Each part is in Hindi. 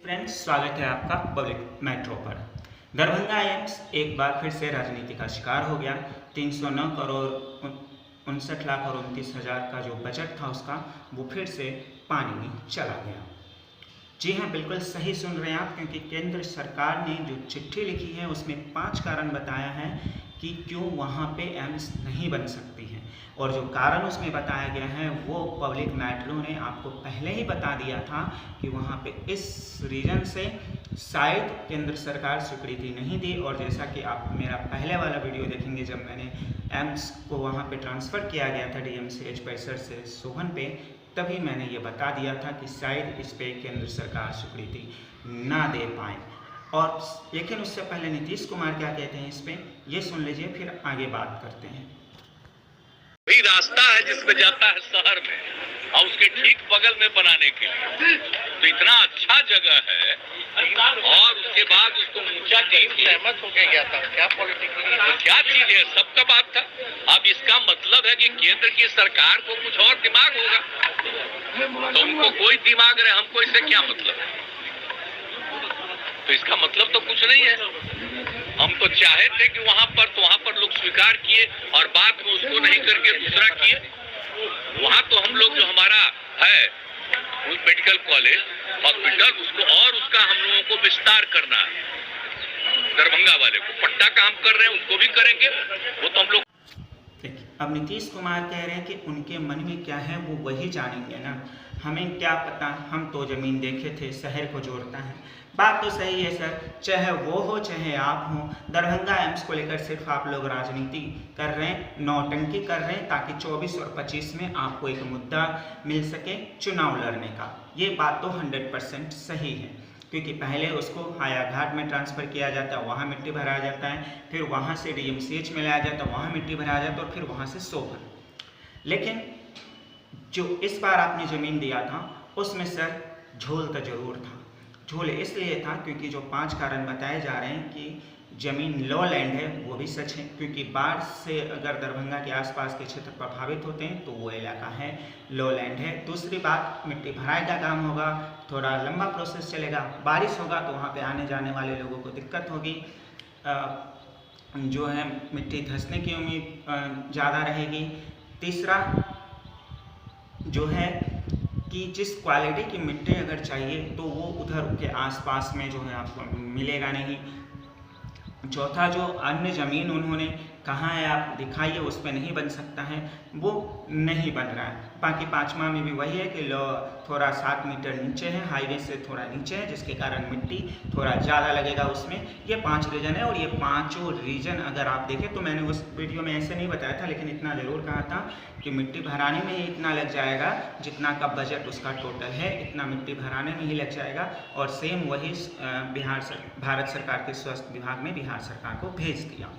फ्रेंड्स, स्वागत है आपका पब्लिक मेट्रो पर। दरभंगा एम्स एक बार फिर से राजनीति का शिकार हो गया। 309 करोड़ 59 लाख और 29 हज़ार का जो बजट था उसका, वो फिर से पानी में चला गया। जी हाँ, बिल्कुल सही सुन रहे हैं आप, क्योंकि केंद्र सरकार ने जो चिट्ठी लिखी है उसमें 5 कारण बताया है कि क्यों वहाँ पे एम्स नहीं बन सकती हैं। और जो कारण उसमें बताया गया है वो पब्लिक मेट्रो ने आपको पहले ही बता दिया था कि वहाँ पे इस रीजन से शायद केंद्र सरकार स्वीकृति नहीं दी। और जैसा कि आप मेरा पहले वाला वीडियो देखेंगे, जब मैंने एम्स को वहाँ पे ट्रांसफ़र किया गया था DMCH परिसर से सोहन पे, तभी मैंने ये बता दिया था कि शायद इस पे केंद्र सरकार स्वीकृति ना दे पाए। और लेकिन उससे पहले नीतीश कुमार क्या कहते हैं इस पे, ये सुन लीजिए, फिर आगे बात करते हैं। वही रास्ता है जिसमें जाता है शहर में, और उसके ठीक बगल में बनाने के लिए तो इतना अच्छा जगह है। और उसके बाद उसको ऊंचा टीम सहमत होकर गया था। क्या पॉलिटिकली तो क्या चीज है, सबका बात था। अब इसका मतलब है कि केंद्र की सरकार को कुछ और दिमाग होगा, तो उनको कोई दिमाग रहे, हमको इससे क्या मतलब है। तो इसका मतलब तो कुछ नहीं है। हम तो चाहे थे कि वहां पर लोग स्वीकार किए और बाद में उसको नहीं करके दूसरा किए। वहां तो हम लोग जो हमारा है मेडिकल कॉलेज हॉस्पिटल, उसको और उसका हम लोगों को विस्तार करना है। दरभंगा वाले को पट्टा काम कर रहे हैं, उसको भी करेंगे। वो तो हम लोग अब नीतीश कुमार कह रहे हैं कि उनके मन में क्या है वो वही जानेंगे ना, हमें क्या पता, हम तो ज़मीन देखे थे, शहर को जोड़ता है। बात तो सही है सर, चाहे वो हो चाहे आप हो। दरभंगा एम्स को लेकर सिर्फ आप लोग राजनीति कर रहे हैं, नौटंकी कर रहे हैं, ताकि 24 और 25 में आपको एक मुद्दा मिल सके चुनाव लड़ने का। ये बात तो 100% सही है, क्योंकि पहले उसको हायाघाट में ट्रांसफ़र किया जाता है, वहाँ मिट्टी भरा जाता है, फिर वहाँ से DMCH में लाया जाता है, वहाँ मिट्टी भरा जाता है, और फिर वहाँ से सोहन। लेकिन जो इस बार आपने ज़मीन दिया था उसमें सर झोल तो ज़रूर था। झोल इसलिए था क्योंकि जो 5 कारण बताए जा रहे हैं कि ज़मीन लो लैंड है, वो भी सच है, क्योंकि बाढ़ से अगर दरभंगा के आसपास के क्षेत्र प्रभावित होते हैं तो वो इलाका है लो लैंड है। दूसरी बात, मिट्टी भराई का काम होगा, थोड़ा लंबा प्रोसेस चलेगा, बारिश होगा तो वहाँ पे आने जाने वाले लोगों को दिक्कत होगी, जो है मिट्टी धंसने की उम्मीद ज़्यादा रहेगी। तीसरा जो है कि जिस क्वालिटी की मिट्टी अगर चाहिए तो वो उधर के आसपास में जो है आपको मिलेगा नहीं। चौथा, जो अन्य ज़मीन उन्होंने कहाँ है आप दिखाइए, उस पर नहीं बन सकता है, वो नहीं बन रहा है। बाकी 5वां में भी वही है कि थोड़ा 7 मीटर नीचे है, हाईवे से थोड़ा नीचे है, जिसके कारण मिट्टी थोड़ा ज़्यादा लगेगा उसमें। ये 5 रीजन है, और ये 5 रीजन अगर आप देखें तो मैंने उस वीडियो में ऐसे नहीं बताया था, लेकिन इतना ज़रूर कहा था कि मिट्टी भराने में ही इतना लग जाएगा, जितना का बजट उसका टोटल है इतना मिट्टी भराने में ही लग जाएगा। और सेम वही भारत सरकार के स्वास्थ्य विभाग ने बिहार सरकार को भेज दिया।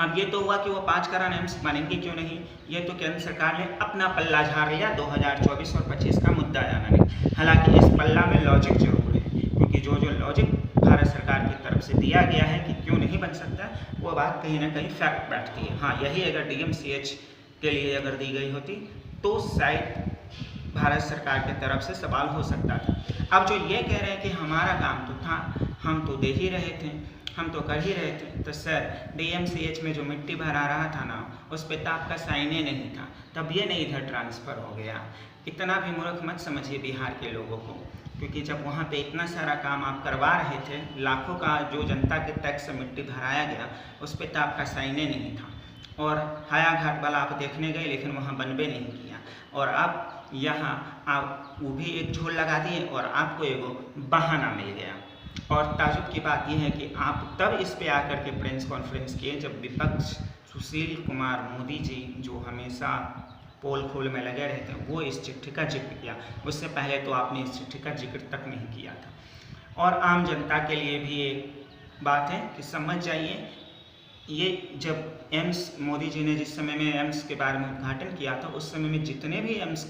अब ये तो हुआ कि वो 5 कारण एम्स बनेंगे क्यों नहीं, ये तो केंद्र सरकार ने अपना पल्ला झाड़ लिया 2024 और 25 का मुद्दा जाना नहीं। हालांकि इस पल्ला में लॉजिक जरूर है, क्योंकि जो लॉजिक भारत सरकार की तरफ से दिया गया है कि क्यों नहीं बन सकता, वो बात कहीं ना कहीं फैक्ट बैठती है। हाँ, यही अगर DMCH के लिए अगर दी गई होती तो शायद भारत सरकार की तरफ से सवाल हो सकता था। अब जो ये कह रहे हैं कि हमारा काम तो था, हम तो दे ही रहे थे, हम तो कर ही रहे थे, तो सर DMCH में जो मिट्टी भरा रहा था ना, उस पर तो आपका साइन ही नहीं था, तब ये नहीं इधर ट्रांसफ़र हो गया। इतना भी मूर्ख मत समझिए बिहार के लोगों को, क्योंकि जब वहाँ पे इतना सारा काम आप करवा रहे थे, लाखों का जो जनता के टैक्स से मिट्टी भराया गया, उस पर तो आपका साइन ही नहीं था। और हायाघाट वाला आप देखने गए, लेकिन वहाँ बनबे नहीं किया, और अब यहाँ आप वो भी एक झोल लगा दिए और आपको एगो बहाना मिल गया। और ताजुब की बात यह है कि आप तब इस पे आकर के प्रेस कॉन्फ्रेंस किए जब विपक्ष सुशील कुमार मोदी जी, जो हमेशा पोल खोल में लगे रहते हैं, वो इस चिट्ठी का जिक्र किया। उससे पहले तो आपने इस चिट्ठी का जिक्र तक नहीं किया था। और आम जनता के लिए भी एक बात है कि समझ जाइए, ये जब एम्स मोदी जी ने जिस समय में एम्स के बारे में उद्घाटन किया था, उस समय में जितने भी एम्स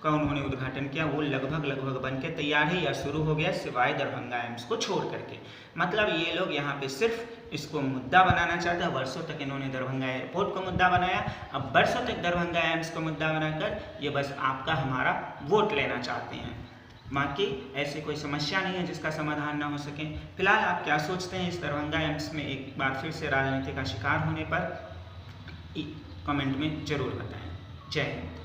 का उन्होंने उद्घाटन किया वो लगभग बन के तैयार है या शुरू हो गया, सिवाय दरभंगा एम्स को छोड़ करके। मतलब ये लोग यहाँ पे सिर्फ इसको मुद्दा बनाना चाहते हैं। वर्षों तक इन्होंने दरभंगा एयरपोर्ट को मुद्दा बनाया, अब वर्षों तक दरभंगा एम्स को मुद्दा बनाकर ये बस आपका हमारा वोट लेना चाहते हैं। बाकी ऐसी कोई समस्या नहीं है जिसका समाधान ना हो सके। फिलहाल आप क्या सोचते हैं इस दरभंगा एम्स में एक बार फिर से राजनीति का शिकार होने पर? कमेंट में ज़रूर बताएं। जय हिंद।